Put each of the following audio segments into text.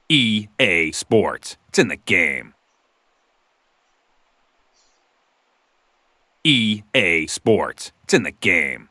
EA Sports. It's in the game. EA Sports. It's in the game.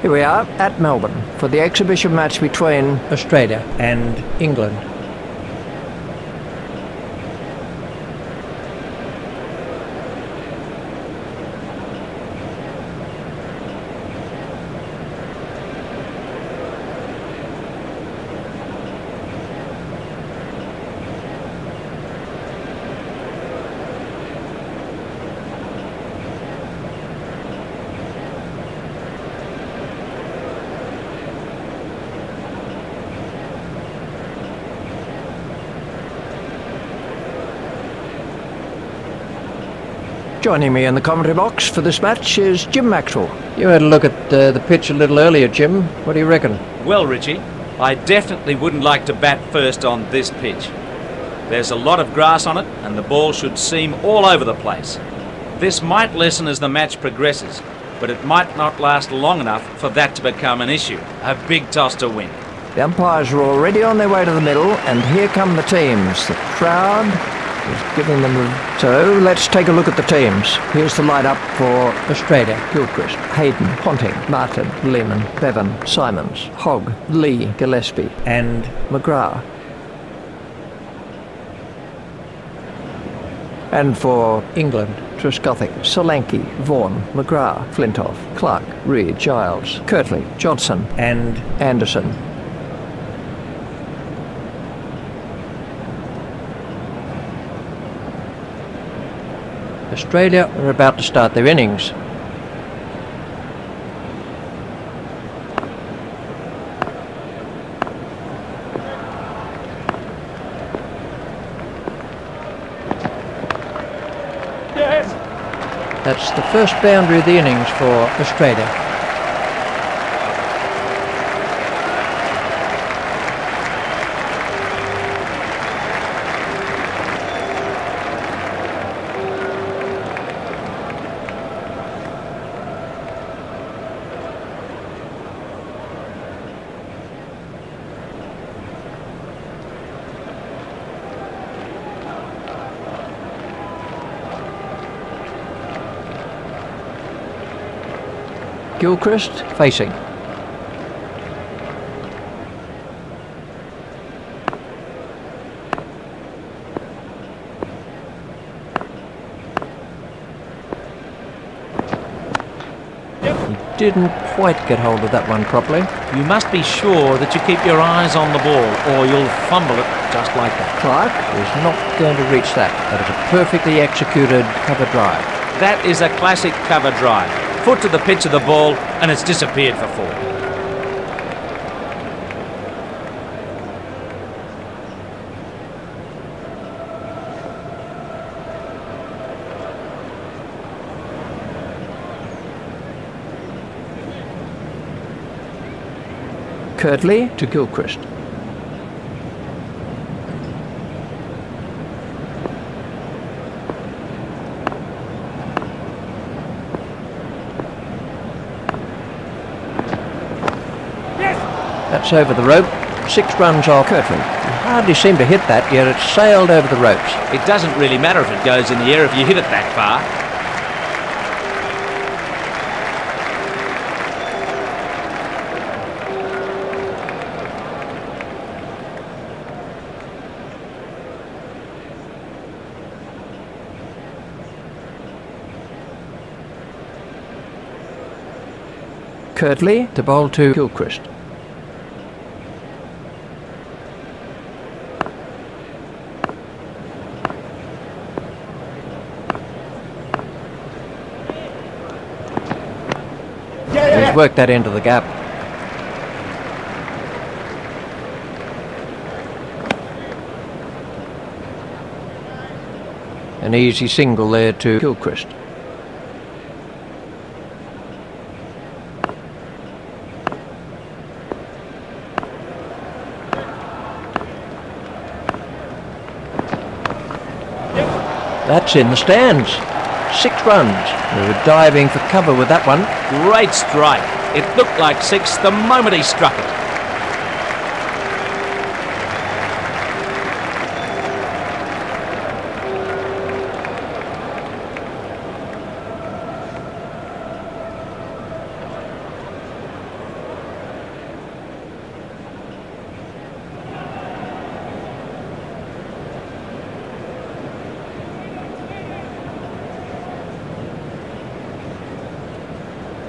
Here we are at Melbourne for the exhibition match between Australia and England. Joining me in the commentary box for this match is Jim Maxwell. You had a look at the pitch a little earlier, Jim. What do you reckon? Well, Richie, I definitely wouldn't like to bat first on this pitch. There's a lot of grass on it and the ball should seam all over the place. This might lessen as the match progresses, but it might not last long enough for that to become an issue. A big toss to win. The umpires are already on their way to the middle, and here come the teams. The crowd is giving them a... So let's take a look at the teams. Here's the lineup for Australia. Gilchrist, Hayden, Ponting, Martin, Lehman, Bevan, Simons, Hogg, Lee, Gillespie and McGrath. And for England, Trescothick, Solanke, Vaughan, McGrath, Flintoff, Clark, Reid, Giles, Kirtley, Johnson and Anderson. Australia are about to start their innings. Yes. That's the first boundary of the innings for Australia. Gilchrist facing. He didn't quite get hold of that one properly. You must be sure that you keep your eyes on the ball or you'll fumble it just like that. Clark is not going to reach that. That is a perfectly executed cover drive. That is a classic cover drive. Foot to the pitch of the ball and it's disappeared for four. Curtly to Gilchrist. That's over the rope. 6 runs off Curtly. He hardly seemed to hit that, yet it sailed over the ropes. It doesn't really matter if it goes in the air if you hit it that far. Curtly to bowl to Gilchrist. He's worked that into the gap. An easy single there to Gilchrist. That's in the stands. 6 runs. We were diving for cover with that one. Great strike. It looked like 6 the moment he struck it.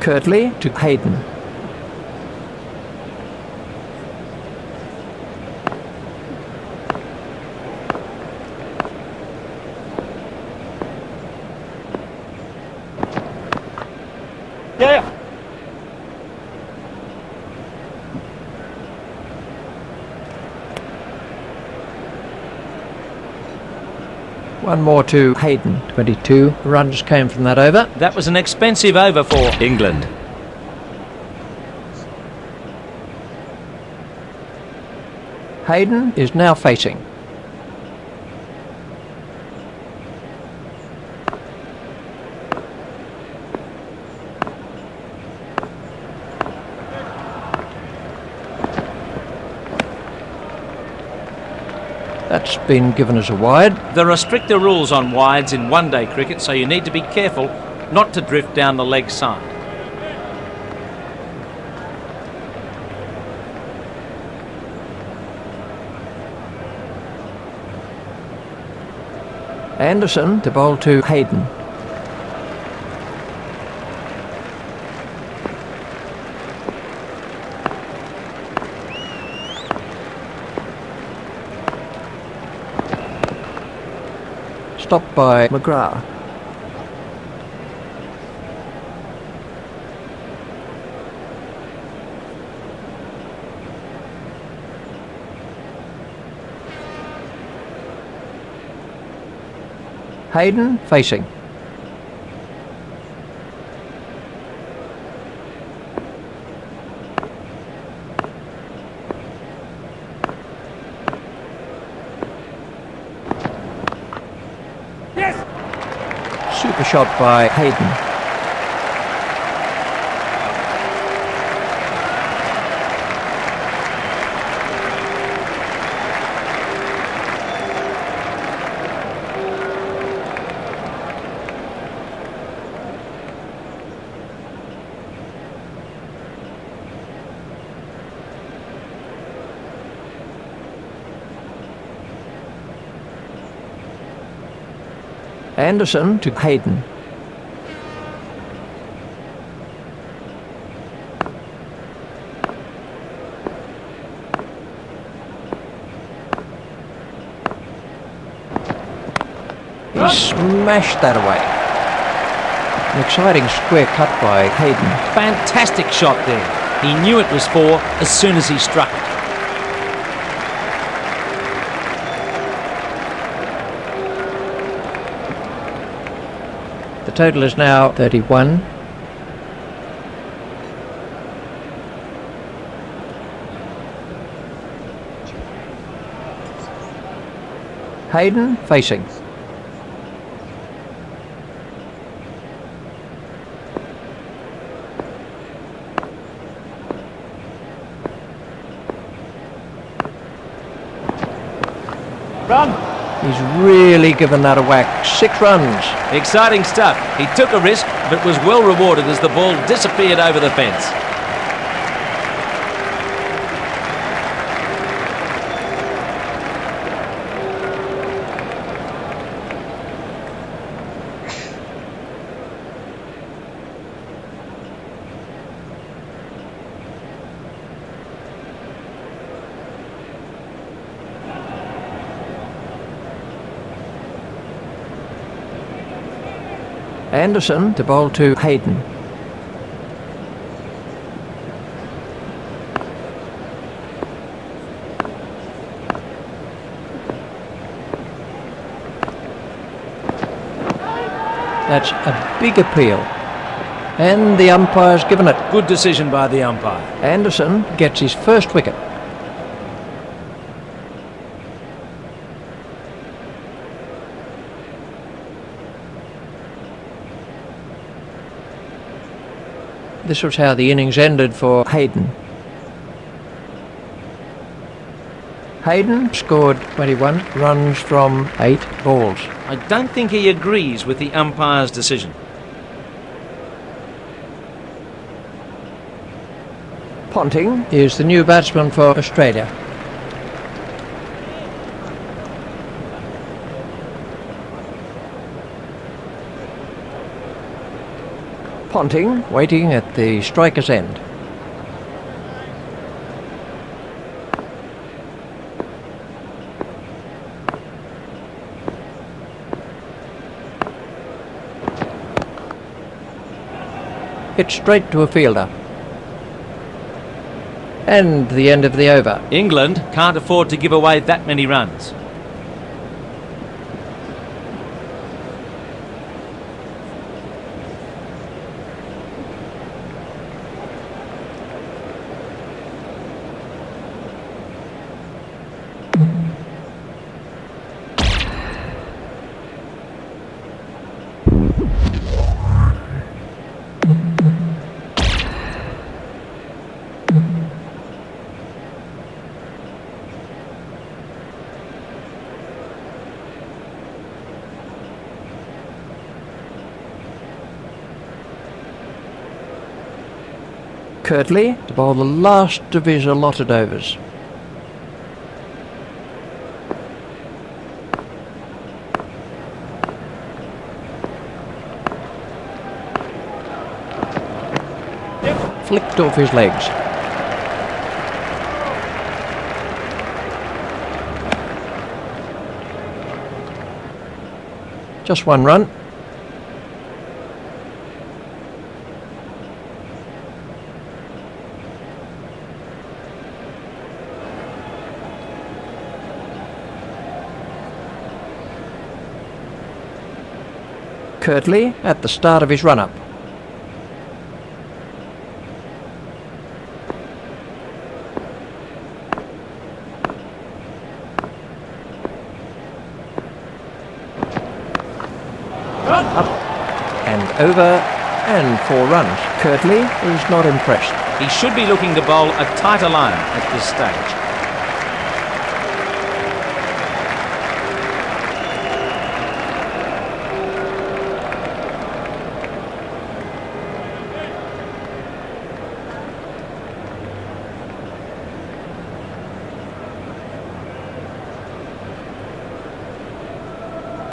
Curtly to Hayden. Yeah. One more to Hayden. 22 runs came from that over. That was an expensive over for England. Hayden is now facing. That's been given as a wide. There are stricter rules on wides in one-day cricket, so you need to be careful not to drift down the leg side. Anderson to bowl to Hayden. Stopped by McGrath. Hayden facing. Super shot by Hayden. Anderson to Hayden. He smashed that away. An exciting square cut by Hayden. Fantastic shot there. He knew it was 4 as soon as he struck it. The total is now 31. Hayden facing. Run! He's really given that a whack. 6 runs. Exciting stuff. He took a risk, but was well rewarded as the ball disappeared over the fence. Anderson to bowl to Hayden. That's a big appeal. And the umpire's given it. Good decision by the umpire. Anderson gets his first wicket. This was how the innings ended for Hayden. Hayden scored 21 runs from 8 balls. I don't think he agrees with the umpire's decision. Ponting is the new batsman for Australia. Ponting waiting at the striker's end. Hit straight to a fielder. And the end of the over. England can't afford to give away that many runs. Kirtley to bowl the last of his allotted overs. Flicked off his legs. Just 1 run. Kirtley at the start of his run-up. Up and over and 4 runs. Kirtley is not impressed. He should be looking to bowl a tighter line at this stage.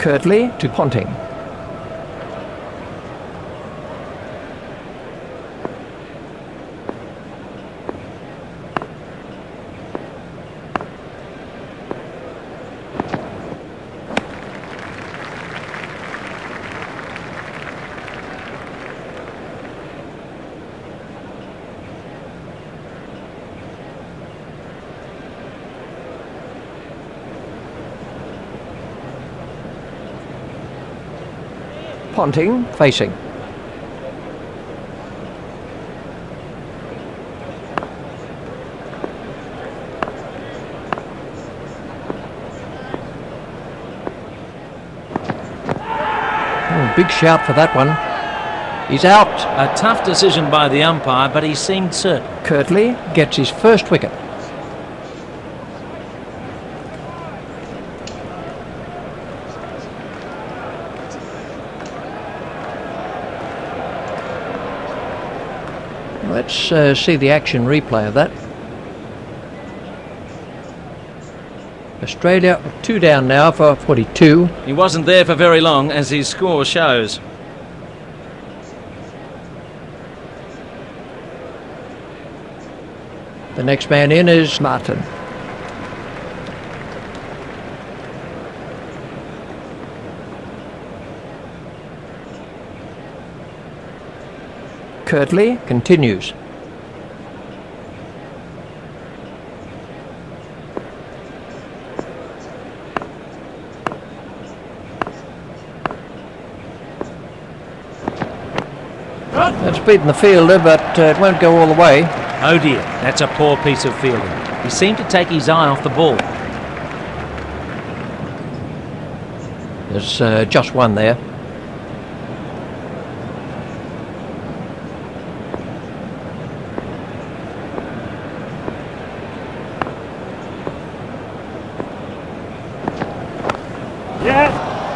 Kirtley to Ponting. Ponting facing. Oh, big shout for that one. He's out. A tough decision by the umpire, but he seemed certain. Kirtley gets his first wicket. Let's see the action replay of that. Australia 2 down now for 42. He wasn't there for very long, as his score shows. The next man in is Martin. Kirtley continues. That's beaten the fielder, but it won't go all the way. Oh dear, that's a poor piece of fielding. He seemed to take his eye off the ball. There's just one there.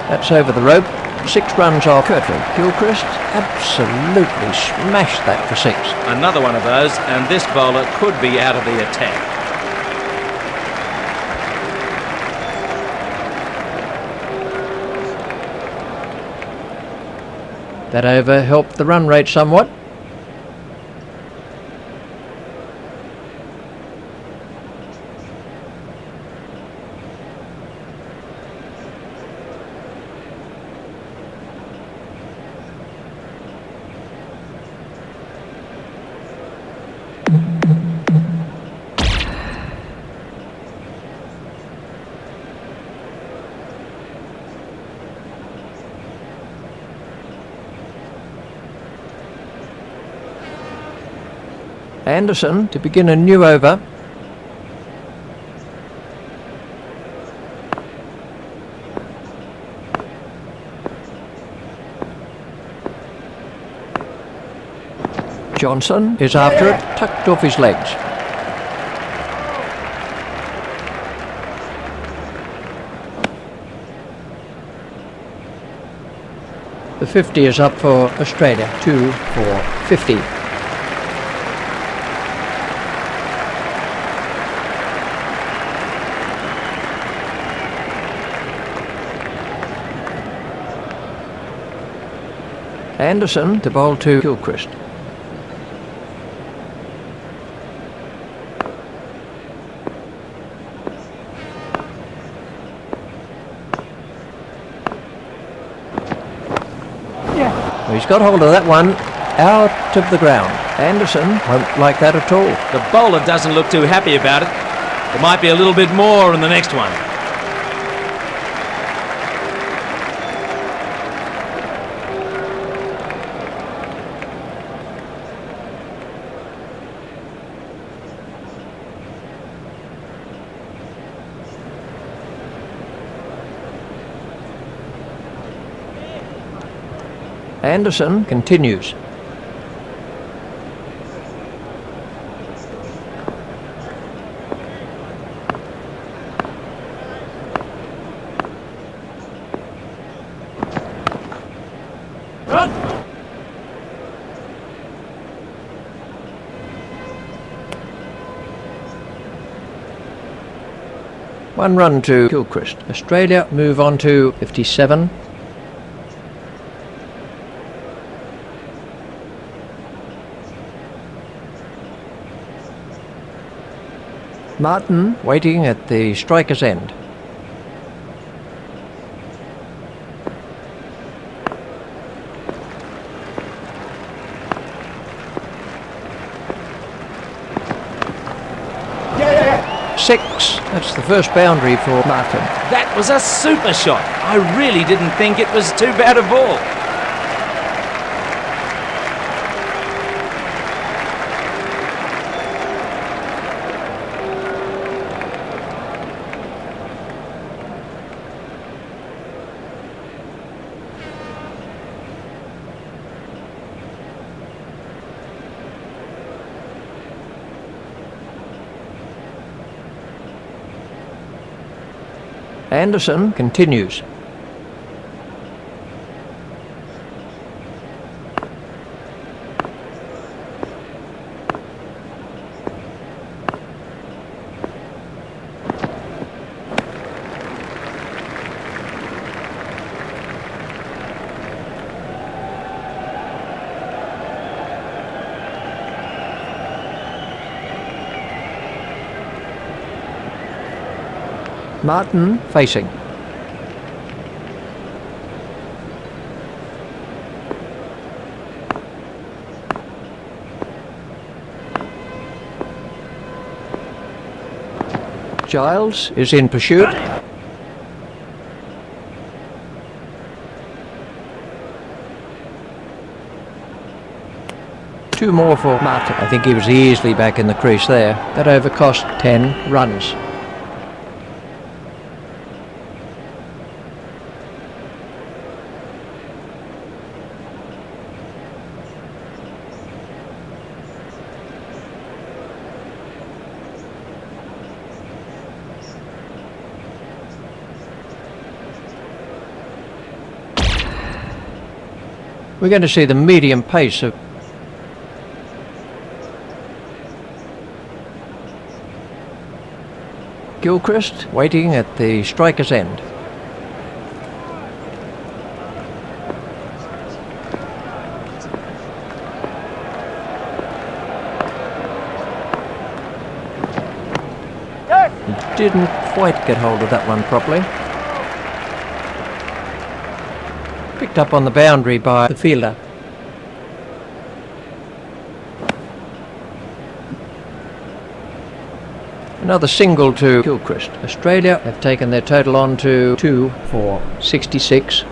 That's over the rope. 6 runs off Kirtley. Gilchrist absolutely smashed that for 6. Another one of those, and this bowler could be out of the attack. That over helped the run rate somewhat. Anderson to begin a new over. Johnson is after it, tucked off his legs. The 50 is up for Australia, 2 for 50. Anderson to bowl to Gilchrist. He's got hold of that one out of the ground. Anderson won't like that at all. The bowler doesn't look too happy about it. There might be a little bit more in the next one. Anderson continues. One run to Gilchrist. Australia move on to 57. Martin waiting at the striker's end. Six. That's the first boundary for Martin. That was a super shot. I really didn't think it was too bad a ball. Anderson continues. Martin facing. Giles is in pursuit. Two more for Martin. I think he was easily back in the crease there. That over cost 10 runs. We're going to see the medium pace of Gilchrist waiting at the striker's end. He didn't quite get hold of that one properly. Picked up on the boundary by the fielder. Another single to Gilchrist. Australia have taken their total on to 2 for 66.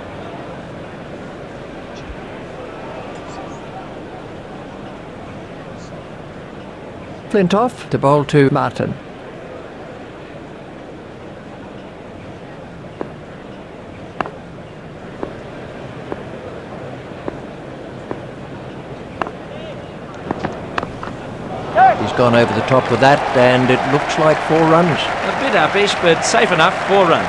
Flintoff to bowl to Martin. He's gone over the top with that, and it looks like 4 runs. A bit uppish, but safe enough. 4 runs.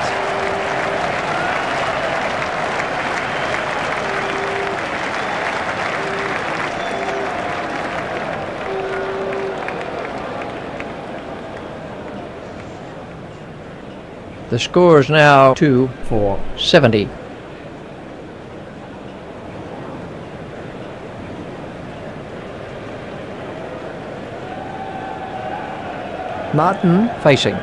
The score is now 2 for 70. Martin facing.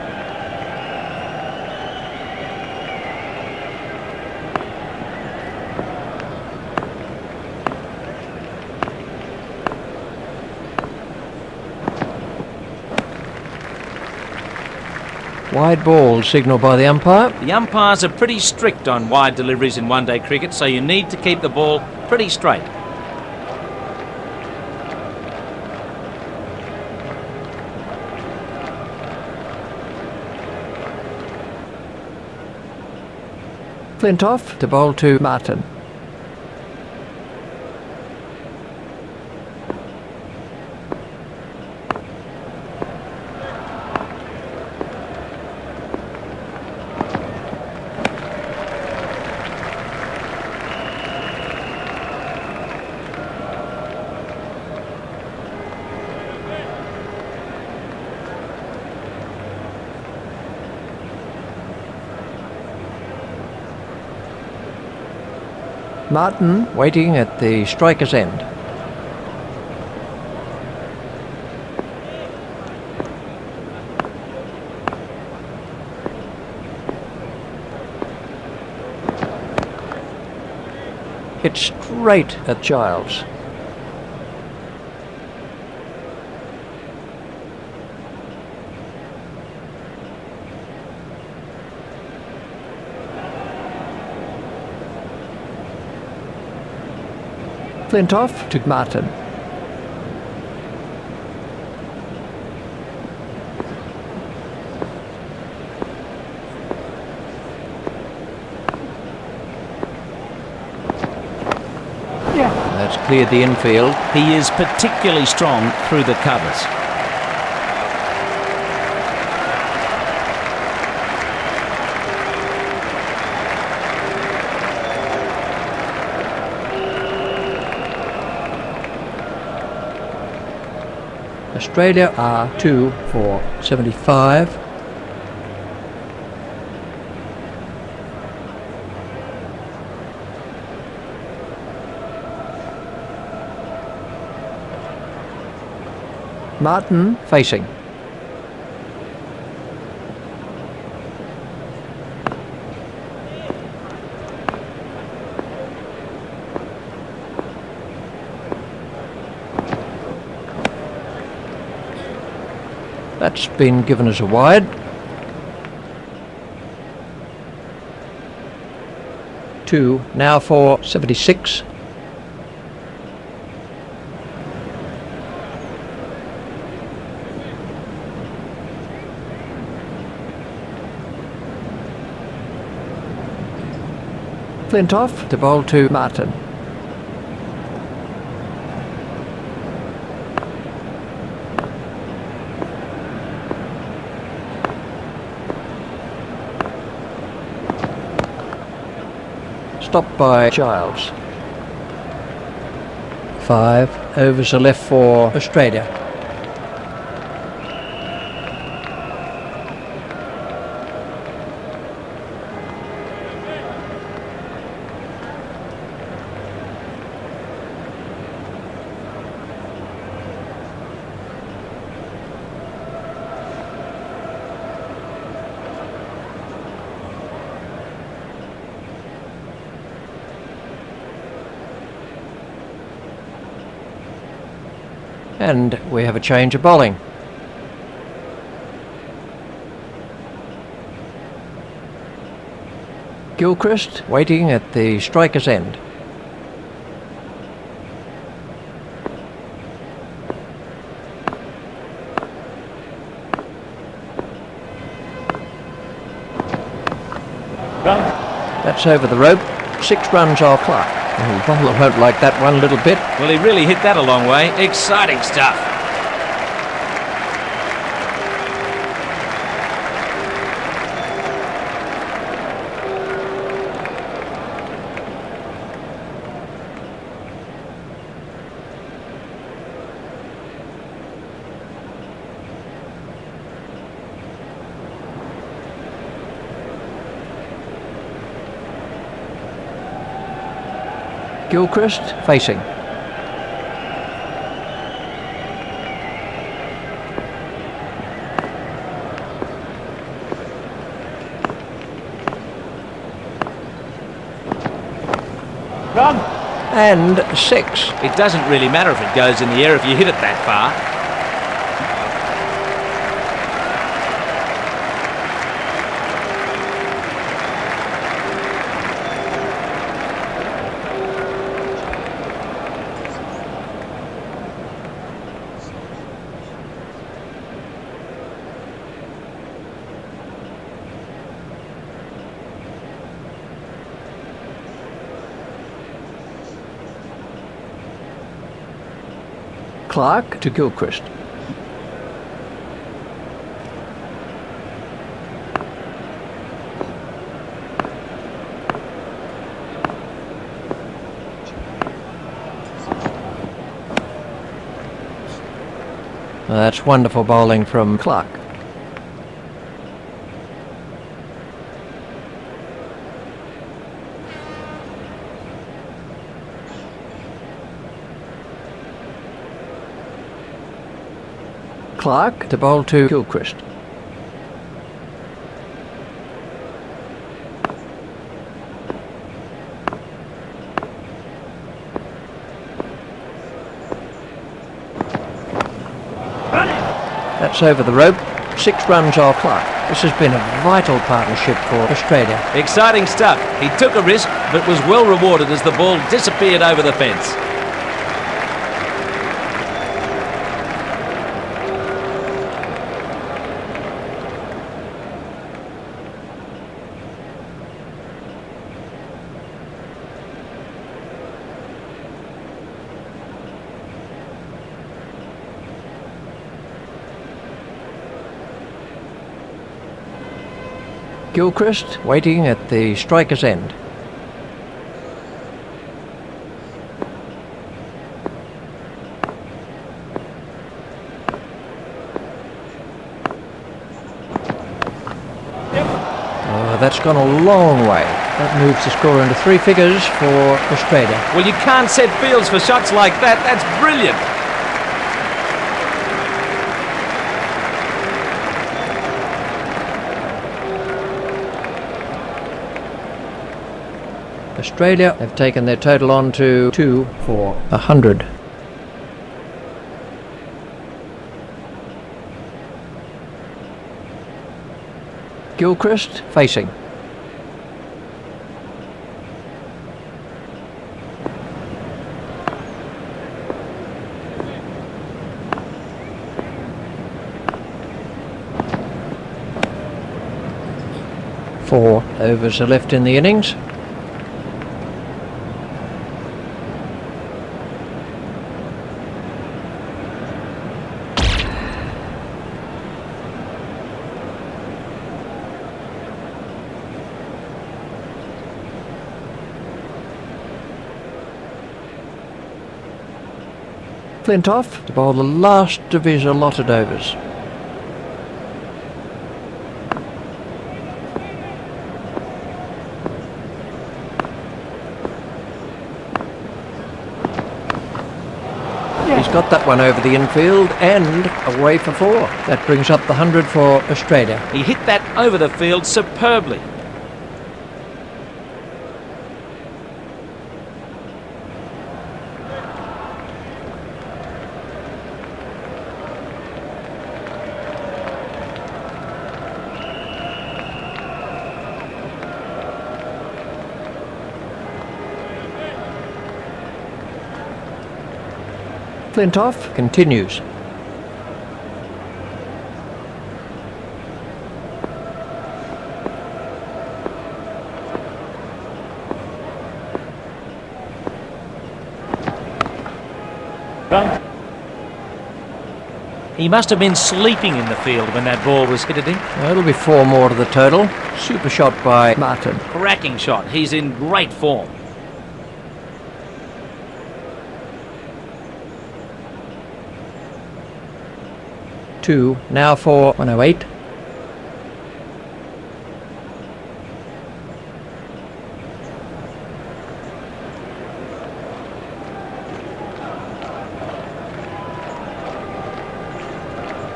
Wide ball signalled by the umpire. The umpires are pretty strict on wide deliveries in one-day cricket, so you need to keep the ball pretty straight. Flintoff to bowl to Martin. Martin waiting at the striker's end. Hit straight at Giles. Flintoff to Martin. That's cleared the infield. He is particularly strong through the covers. Australia are 2 for 75. Martin facing. That's been given as a wide. Two now for 76. Flintoff to bowl to Martin. Stopped by Giles. 5 overs are left for Australia. And we have a change of bowling. Gilchrist waiting at the striker's end. That's over the rope. 6 runs off Clark. The bowler won't like that one little bit. Well, he really hit that a long way. Exciting stuff. Gilchrist facing. Run! And 6. It doesn't really matter if it goes in the air if you hit it that far. Clark to Gilchrist. That's wonderful bowling from Clark. Clark to bowl to Gilchrist. That's over the rope. 6 runs off Clark. This has been a vital partnership for Australia. Exciting stuff. He took a risk but was well rewarded as the ball disappeared over the fence. Gilchrist waiting at the striker's end. that's gone a long way. That moves the score into three figures for Australia. Well, you can't set fields for shots like that. That's brilliant. Australia have taken their total on to 2 for 100. Gilchrist facing. Four overs are left in the innings. Flintoff to bowl the last of his allotted overs. He's got that one over the infield and away for four. That brings up the 100 for Australia. He hit that over the field superbly. Flintoff continues. He must have been sleeping in the field when that ball was hit at him. That'll be four more to the total. Super shot by Martin. Cracking shot. He's in great form. Two now for 108.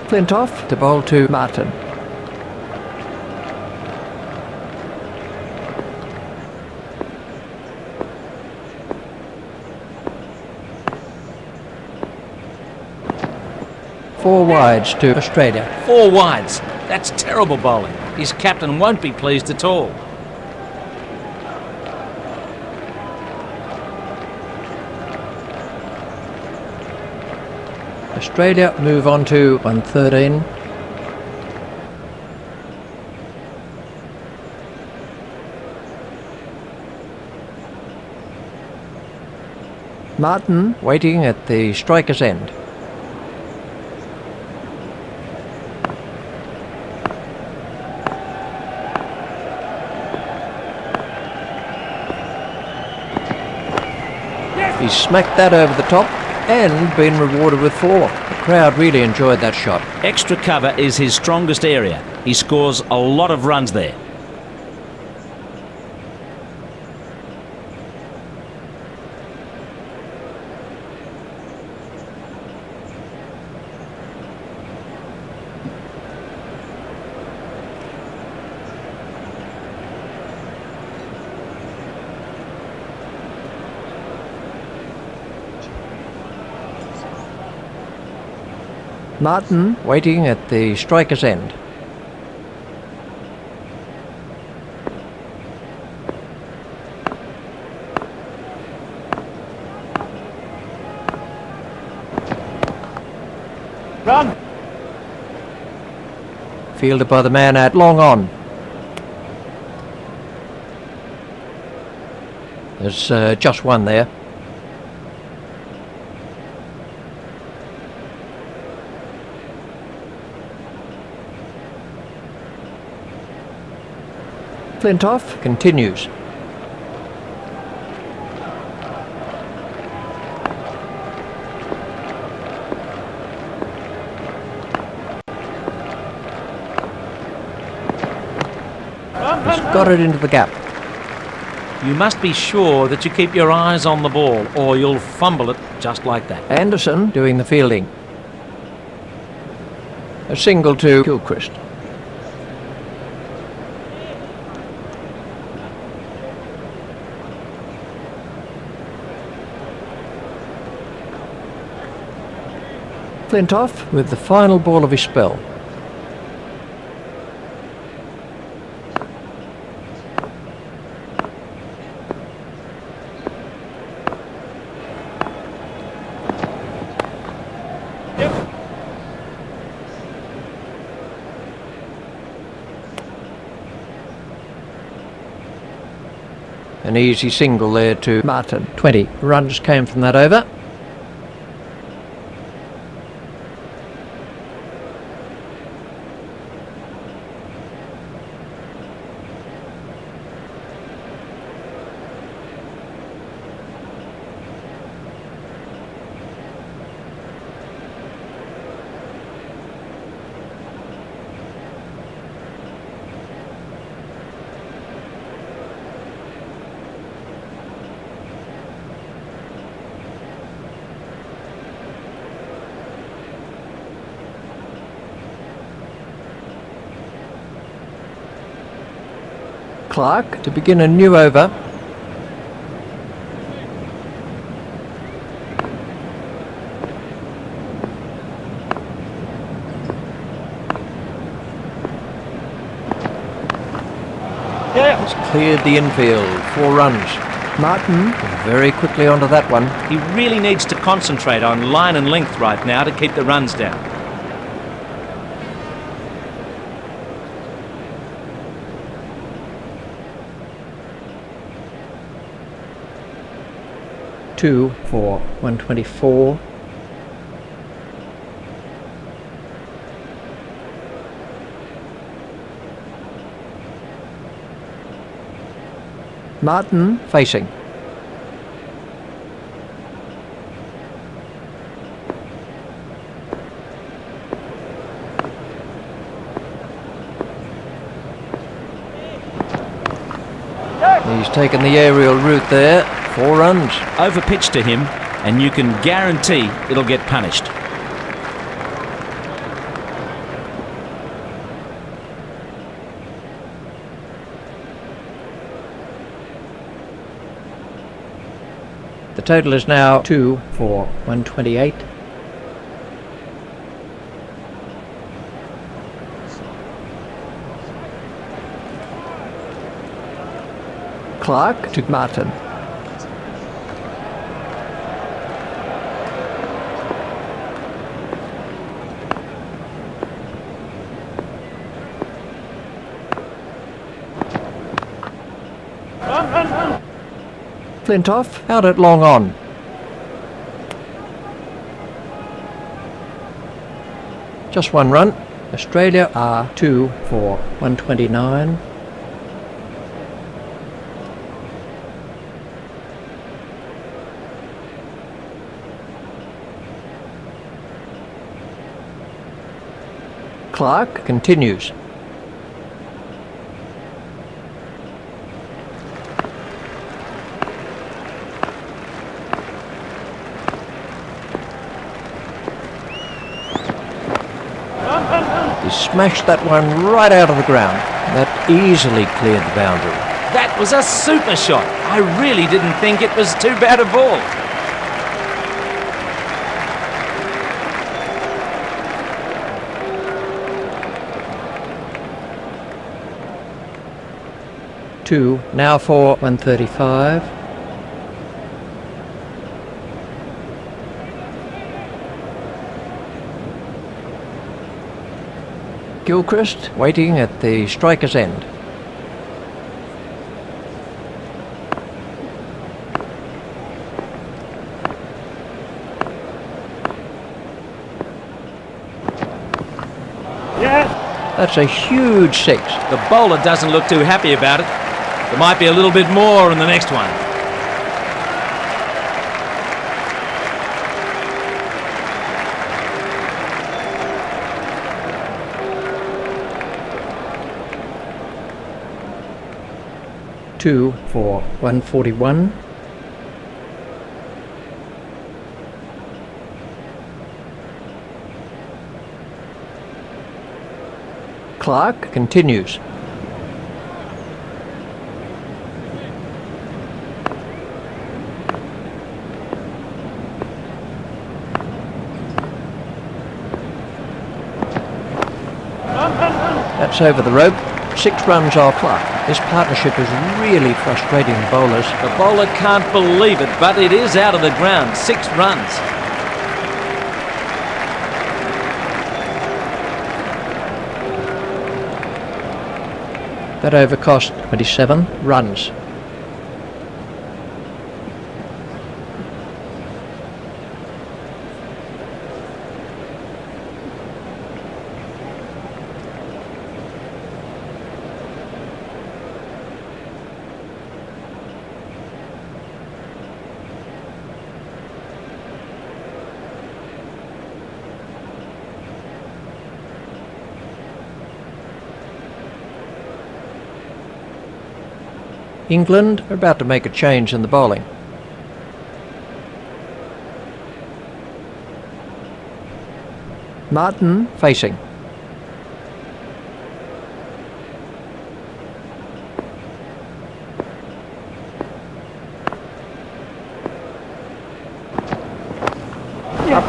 Flintoff to bowl to Martin. Four wides to Australia. Four wides. That's terrible bowling. His captain won't be pleased at all. Australia move on to 113. Martin waiting at the striker's end. He smacked that over the top and been rewarded with four. The crowd really enjoyed that shot. Extra cover is his strongest area. He scores a lot of runs there. Martin waiting at the striker's end. Run! Fielded by the man at long on. There's just one there. Flintoff continues. He's got it into the gap. You must be sure that you keep your eyes on the ball, or you'll fumble it just like that. Anderson doing the fielding. A single to Gilchrist. Flintoff with the final ball of his spell. An easy single there to Martin. 20 runs came from that over. Clark to begin a new over. He's cleared the infield. 4 runs. Martin very quickly onto that one. He really needs to concentrate on line and length right now to keep the runs down. Two for 124. Martin facing. He's taken the aerial route there. 4 runs. Overpitch to him, and you can guarantee it'll get punished. The total is now 2 for 128. Clark to Martin. Flintoff out at long on. Just 1 run. Australia are 2 for 129. Clark continues. He smashed that one right out of the ground. That easily cleared the boundary. That was a super shot. I really didn't think it was too bad a ball. Two now for 135. Gilchrist waiting at the striker's end. That's a huge 6. The bowler doesn't look too happy about it. There might be a little bit more in the next one. 2 for 141. Clark continues. That's over the rope. 6 runs off Clark. This partnership is really frustrating the bowlers. The bowler can't believe it, but it is out of the ground. 6 runs. That over cost 27 runs. England are about to make a change in the bowling. Martin facing. Up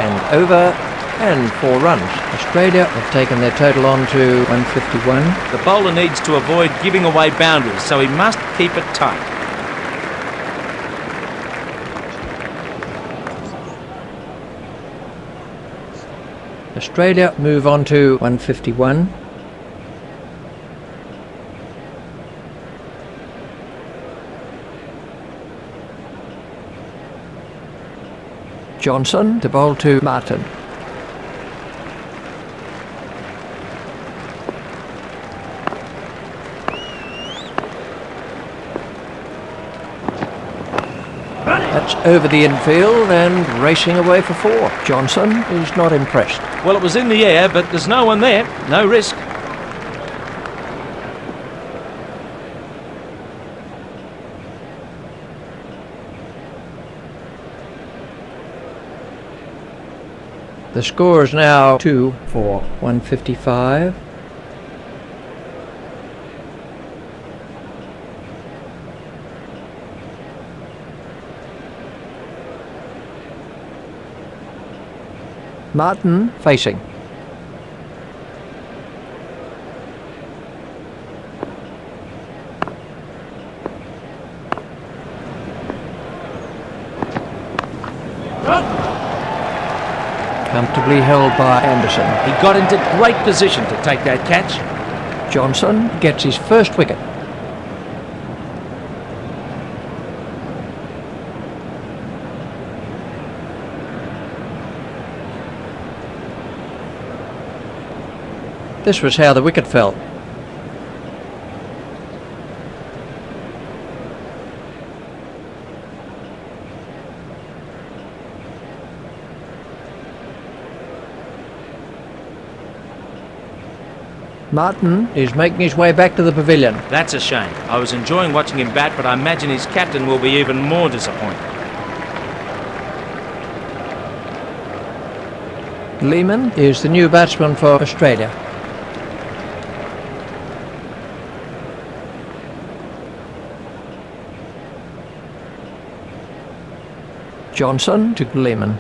and over and 4 runs. Australia have taken their total on to 151. The bowler needs to avoid giving away boundaries, so he must keep it tight. Australia move on to 151. Johnson to bowl to Martin. That's over the infield and racing away for 4. Johnson is not impressed. Well, it was in the air, but there's no one there. No risk. The score is now 2 for 155. Martin facing. Comfortably held by Anderson. He got into great position to take that catch. Johnson gets his first wicket. This was how the wicket fell. Martin is making his way back to the pavilion. That's a shame. I was enjoying watching him bat, but I imagine his captain will be even more disappointed. Lehman is the new batsman for Australia. Johnson to Lehman.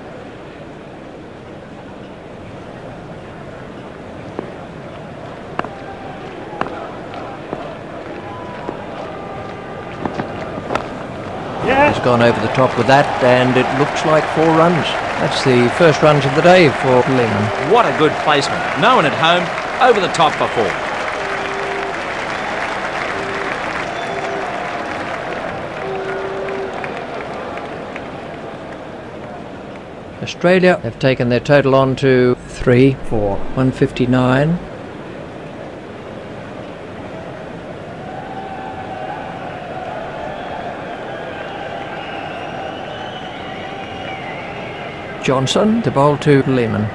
Has gone over the top with that, and it looks like 4 runs. That's the first runs of the day for Lehman. What a good placement. No one at home, over the top for 4. Australia have taken their total on to 3 for 159. Johnson to bowl to Lehman.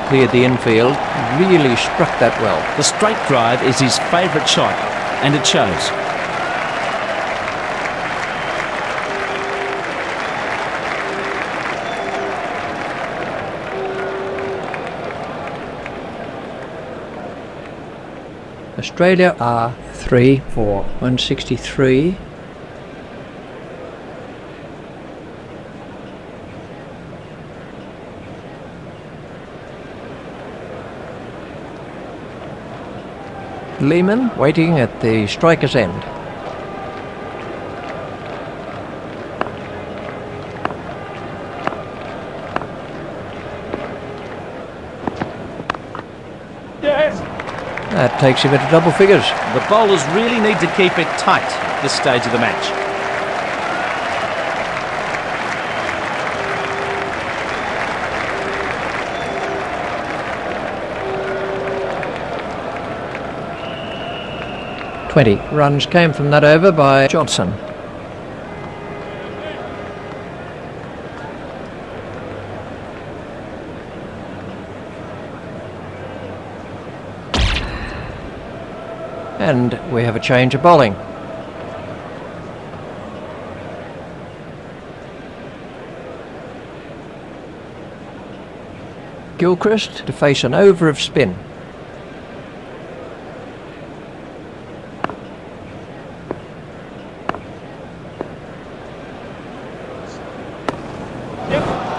cleared the infield. Really struck that well. The straight drive is his favourite shot, and it shows. Australia are 3 for 163. Lehman waiting at the striker's end. That takes him into double figures. The bowlers really need to keep it tight at this stage of the match. Runs came from that over by Johnson. And we have a change of bowling. Gilchrist to face an over of spin.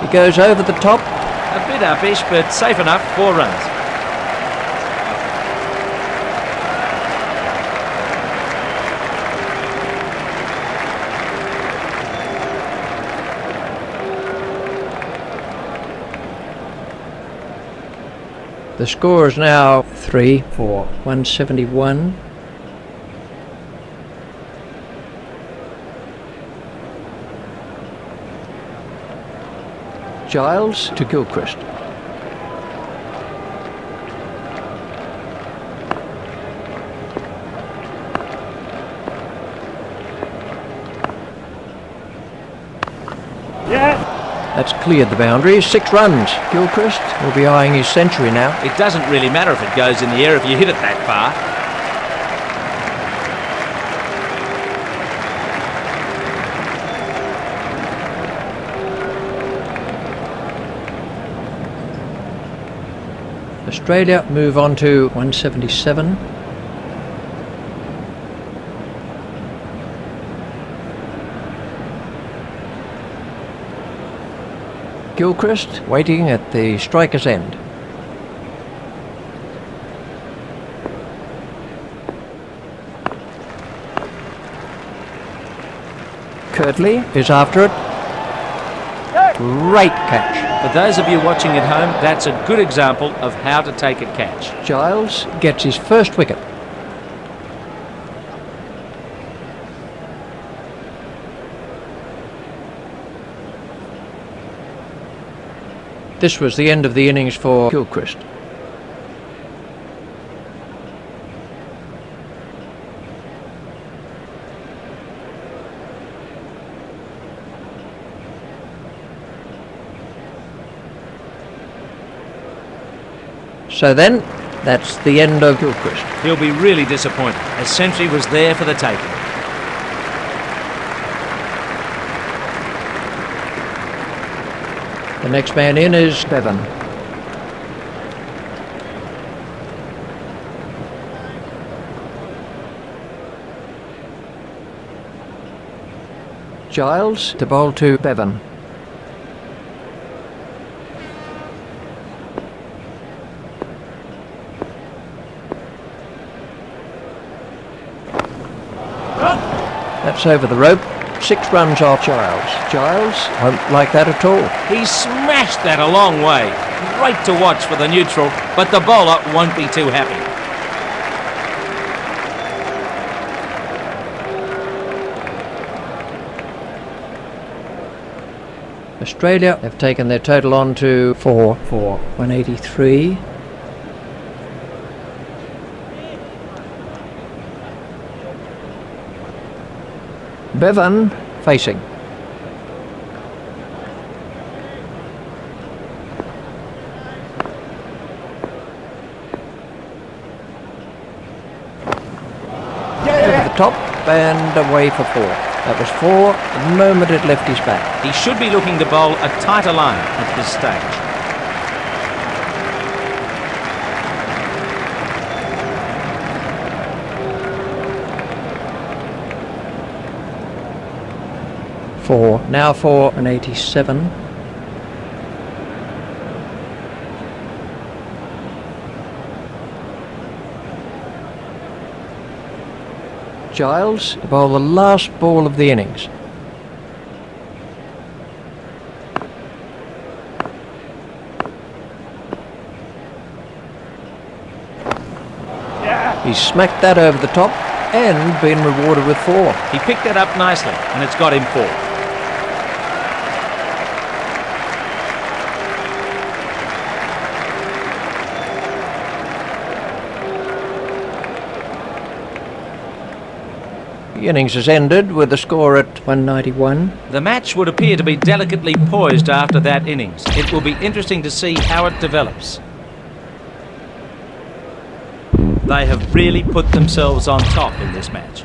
He goes over the top. A bit uppish, but safe enough, 4 runs. The score is now 3 for 171. Giles to Gilchrist. That's cleared the boundary. 6 runs. Gilchrist will be eyeing his century now. It doesn't really matter if it goes in the air if you hit it that far. Australia move on to 177. Gilchrist waiting at the striker's end. Kirtley is after it. Great catch. For those of you watching at home, that's a good example of how to take a catch. Giles gets his first wicket. This was the end of the innings for Gilchrist. So then, that's the end of Gilchrist. He'll be really disappointed. A century was there for the taking. The next man in is Bevan. Giles to bowl to Bevan. That's over the rope. 6 runs off Giles. Giles won't like that at all. He smashed that a long way. Great to watch for the neutral, but the bowler won't be too happy. Australia have taken their total on to 4 for 183. Bevan facing. top and away for 4. That was 4 the moment it left his bat. He should be looking to bowl a tighter line at this stage. Now 4 and 87. Giles bowled the last ball of the innings. He's smacked that over the top and been rewarded with 4. He picked that up nicely and it's got him 4. The innings has ended with the score at 191. The match would appear to be delicately poised after that innings. It will be interesting to see how it develops. They have really put themselves on top in this match.